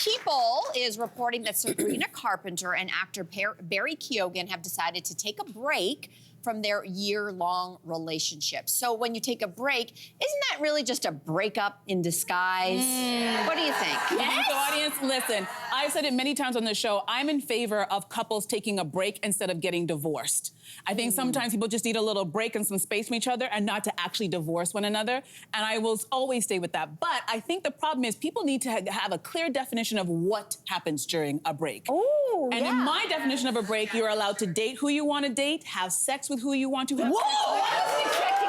People is reporting that Sabrina Carpenter and actor Barry Keoghan have decided to take a break from their year-long relationship. So when you take a break, isn't that really just a breakup in disguise? What do you think? Yes? So audience, listen, I've said it many times on the show, I'm in favor of couples taking a break instead of getting divorced. I think sometimes people just need a little break and some space from each other and not to actually divorce one another. And I will always stay with that. But I think the problem is people need to have a clear definition of what happens during a break. Ooh, and in my definition of a break, you're allowed to date who you want to date, have sex with who you want to have sex with.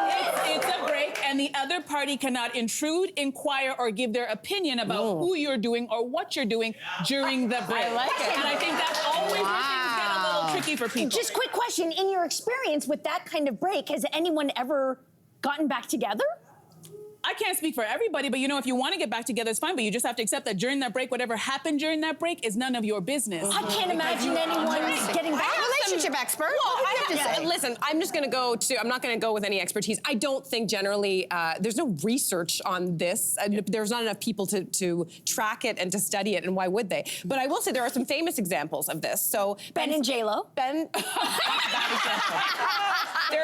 It's a break, and the other party cannot intrude, inquire, or give their opinion about who you're doing or what you're doing during the break. I like it. And I think that's always where things get a little tricky for people. Just quick question, in your experience with that kind of break, has anyone ever gotten back together? I can't speak for everybody, but you know, if you want to get back together, it's fine, but you just have to accept that during that break, whatever happened during that break is none of your business. I can't imagine anyone getting back. Relationship expert. Well, listen, I'm just going to go to, I'm not going to go with any expertise. I don't think generally, there's no research on this. There's not enough people to track it and to study it, and why would they? But I will say there are some famous examples of this. So Ben and J-Lo. There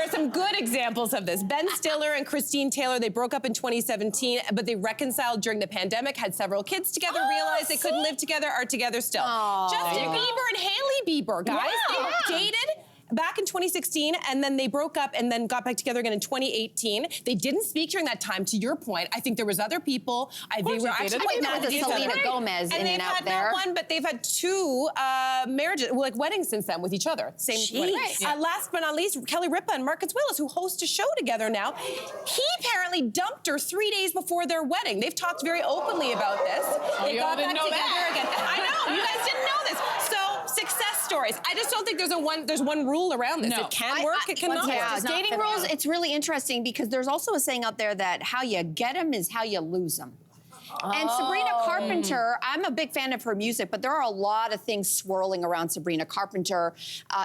are some good examples of this. Ben Stiller and Christine Taylor, they broke up in 2017, but they reconciled during the pandemic, had several kids together, realized they couldn't live together, are together still. Justin Bieber and Hailey Bieber, guys, they dated back in 2016, and then they broke up and then got back together again in 2018. They didn't speak during that time, to your point. I think there was other people. They were actually quite mad at Selena Gomez in and out there. Not one, but they've had two marriages, like weddings since then with each other. Same wedding. Last but not least, Kelly Ripa and Marcus Willis, who host a show together now. He apparently dumped her 3 days before their wedding. They've talked very openly about this. They got back together again. I know, you guys didn't know this. So, success stories. I just don't think there's one rule around this. It can work, it cannot work. Dating rules, it's really interesting because there's also a saying out there that how you get them is how you lose them. And Sabrina Carpenter, I'm a big fan of her music, but there are a lot of things swirling around Sabrina Carpenter.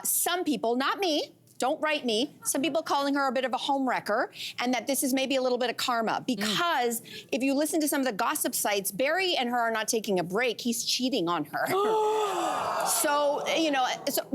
Some people, not me, don't write me, some people calling her a bit of a homewrecker, and that this is maybe a little bit of karma, because if you listen to some of the gossip sites, Barry and her are not taking a break, he's cheating on her. So, you know,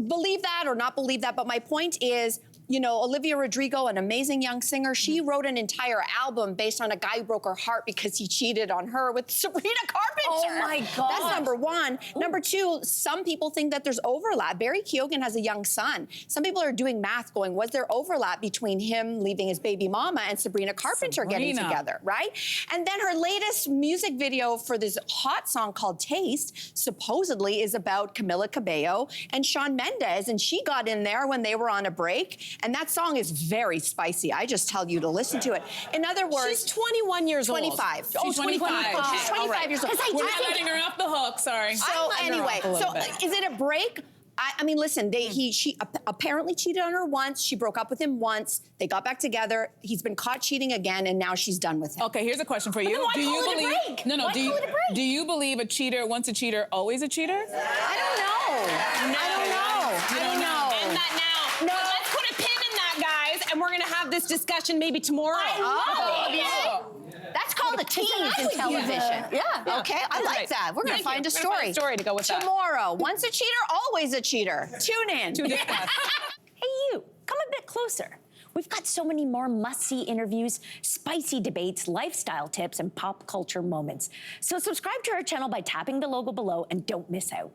believe that or not believe that, but my point is, you know, Olivia Rodrigo, an amazing young singer, she wrote an entire album based on a guy who broke her heart because he cheated on her with Sabrina Carpenter. Oh my God. That's number one. Number two, some people think that there's overlap. Barry Keoghan has a young son. Some people are doing math going, was there overlap between him leaving his baby mama and Sabrina Carpenter getting together, right? And then her latest music video for this hot song called Taste supposedly is about Camila Cabello and Shawn Mendes, and she got in there when they were on a break. And that song is very spicy. I just tell you to listen to it. In other words, she's 21 years old. 25. She's 25. She's 25 years old. We're not letting her off the hook, sorry. So anyway, is it a break? I mean, listen, she apparently cheated on her once. She broke up with him once. They got back together. He's been caught cheating again, and now she's done with him. Okay, here's a question for you. Do you believe? No, no. Do you believe a cheater, once a cheater, always a cheater? I don't know. I don't know. I don't know. End that now. No. Let's put a pin in that, guys, and we're gonna have this discussion maybe tomorrow. That's called a tease in television. Yeah. Okay, I like that. We're going to find a story. To go with tomorrow. Once a cheater, always a cheater. Tune in. Hey, you, come a bit closer. We've got so many more must-see interviews, spicy debates, lifestyle tips, and pop culture moments. So subscribe to our channel by tapping the logo below and don't miss out.